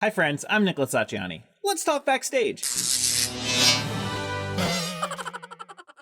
Hi friends, I'm Nicholas Acciani. Let's talk backstage.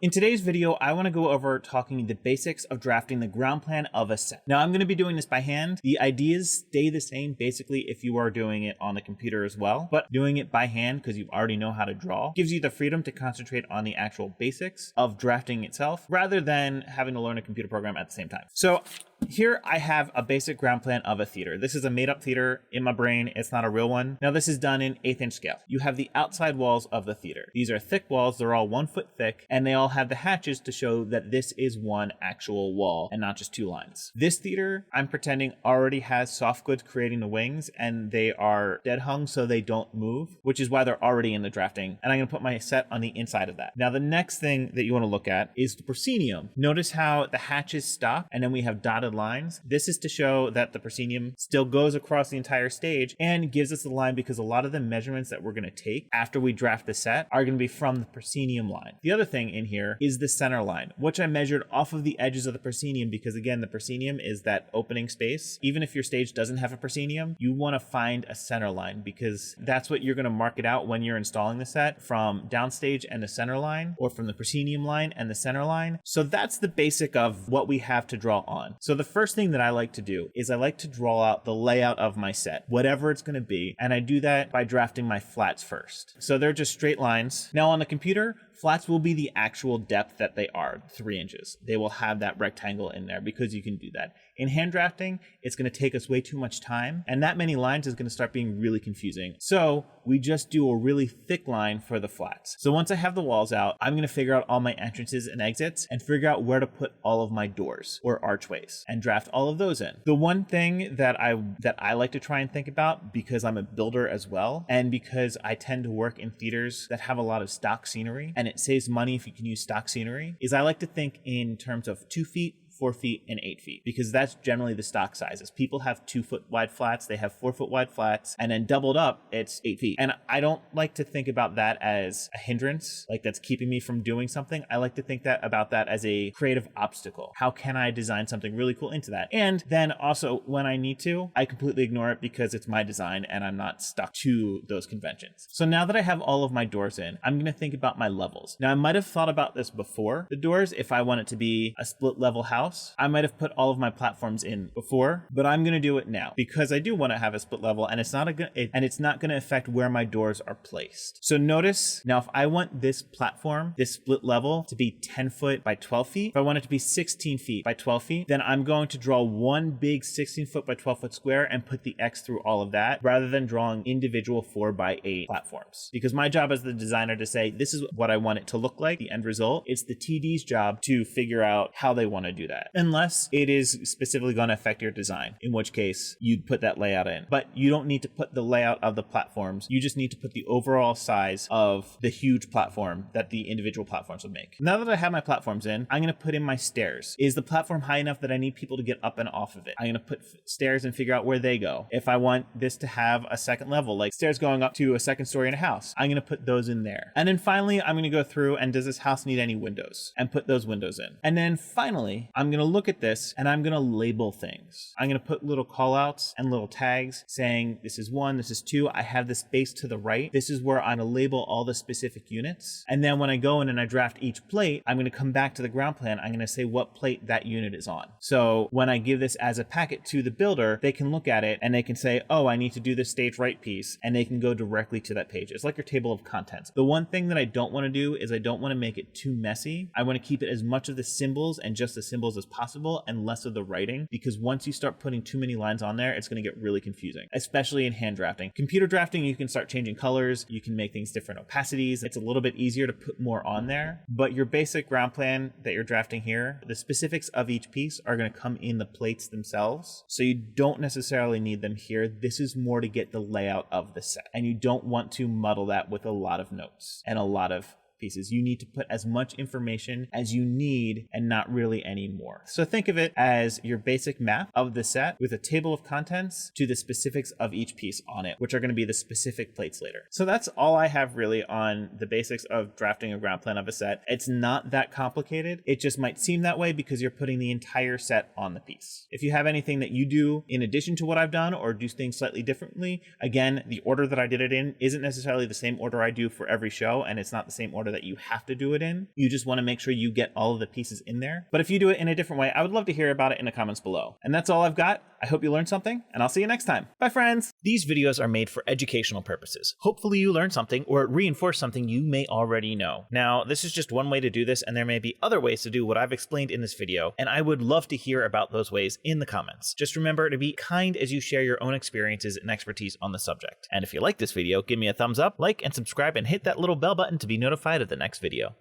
In today's video, I want to go over talking the basics of drafting the ground plan of a set. Now, I'm going to be doing this by hand. The ideas stay the same basically if you are doing it on the computer as well, but doing it by hand because you already know how to draw gives you the freedom to concentrate on the actual basics of drafting itself rather than having to learn a computer program at the same time. So here I have a basic ground plan of a theater. This is a made up theater in my brain. It's not a real one. Now this is done in 1/8 inch scale. You have the outside walls of the theater. These are thick walls. They're all 1 foot thick and they all have the hatches to show that this is one actual wall and not just 2 lines. This theater, I'm pretending, already has soft goods creating the wings and they are dead hung so they don't move, which is why they're already in the drafting. And I'm going to put my set on the inside of that. Now the next thing that you want to look at is the proscenium. Notice how the hatches stop and then we have dotted lines. This is to show that the proscenium still goes across the entire stage and gives us the line because a lot of the measurements that we're going to take after we draft the set are going to be from the proscenium line. The other thing in here is the center line, which I measured off of the edges of the proscenium because again, the proscenium is that opening space. Even if your stage doesn't have a proscenium, you want to find a center line because that's what you're going to mark it out when you're installing the set, from downstage and the center line, or from the proscenium line and the center line. So that's the basic of what we have to draw on. So the first thing that I like to do is I like to draw out the layout of my set, whatever it's going to be. And I do that by drafting my flats first. So they're just straight lines. Now on the computer, flats will be the actual depth that they are, 3 inches. They will have that rectangle in there because you can do that. In hand drafting, it's going to take us way too much time, and that many lines is going to start being really confusing. So we just do a really thick line for the flats. So once I have the walls out, I'm going to figure out all my entrances and exits and figure out where to put all of my doors or archways and draft all of those in. The one thing that I like to try and think about, because I'm a builder as well, and because I tend to work in theaters that have a lot of stock scenery, and it saves money if you can use stock scenery, is I like to think in terms of 2 feet, 4 feet, and 8 feet, because that's generally the stock sizes. People have 2 foot wide flats, they have 4 foot wide flats, and then doubled up, it's 8 feet. And I don't like to think about that as a hindrance, like that's keeping me from doing something. I like to think about that as a creative obstacle. How can I design something really cool into that? And then also when I need to, I completely ignore it because it's my design and I'm not stuck to those conventions. So now that I have all of my doors in, I'm going to think about my levels. Now I might have thought about this before the doors. If I want it to be a split level house, I might have put all of my platforms in before, but I'm going to do it now because I do want to have a split level and it's not going to affect where my doors are placed. So notice now, if I want this platform, this split level to be 10 foot by 12 feet, if I want it to be 16 feet by 12 feet, then I'm going to draw one big 16 foot by 12 foot square and put the X through all of that rather than drawing individual 4 by 8 platforms. Because my job as the designer to say, this is what I want it to look like, the end result. It's the TD's job to figure out how they want to do that. Unless it is specifically going to affect your design, in which case you'd put that layout in. But you don't need to put the layout of the platforms. You just need to put the overall size of the huge platform that the individual platforms would make. Now that I have my platforms in, I'm going to put in my stairs. Is the platform high enough that I need people to get up and off of it? I'm going to put stairs and figure out where they go. If I want this to have a second level, like stairs going up to a second story in a house, I'm going to put those in there. And then finally, I'm going to go through and does this house need any windows? And put those windows in. And then finally, I'm going to look at this and I'm going to label things. I'm going to put little call outs and little tags saying this is 1, this is 2. I have the space to the right. This is where I'm going to label all the specific units. And then when I go in and I draft each plate, I'm going to come back to the ground plan. I'm going to say what plate that unit is on. So when I give this as a packet to the builder, they can look at it and they can say, oh, I need to do this stage right piece. And they can go directly to that page. It's like your table of contents. The one thing that I don't want to do is I don't want to make it too messy. I want to keep it as much of the symbols and just the symbols as possible and less of the writing, because once you start putting too many lines on there, it's going to get really confusing, especially in hand drafting. Computer drafting, you can start changing colors, you can make things different opacities. It's a little bit easier to put more on there, but your basic ground plan that you're drafting here, the specifics of each piece are going to come in the plates themselves. So you don't necessarily need them here. This is more to get the layout of the set, and you don't want to muddle that with a lot of notes and a lot of pieces. You need to put as much information as you need and not really any more. So think of it as your basic map of the set with a table of contents to the specifics of each piece on it, which are going to be the specific plates later. So that's all I have really on the basics of drafting a ground plan of a set. It's not that complicated. It just might seem that way because you're putting the entire set on the piece. If you have anything that you do in addition to what I've done or do things slightly differently, again, the order that I did it in isn't necessarily the same order I do for every show, and it's not the same order that you have to do it in. You just want to make sure you get all of the pieces in there. But if you do it in a different way, I would love to hear about it in the comments below. And that's all I've got. I hope you learned something, and I'll see you next time. Bye, friends. These videos are made for educational purposes. Hopefully you learned something or it reinforced something you may already know. Now, this is just one way to do this, and there may be other ways to do what I've explained in this video, and I would love to hear about those ways in the comments. Just remember to be kind as you share your own experiences and expertise on the subject. And if you like this video, give me a thumbs up, like, and subscribe, and hit that little bell button to be notified of the next video.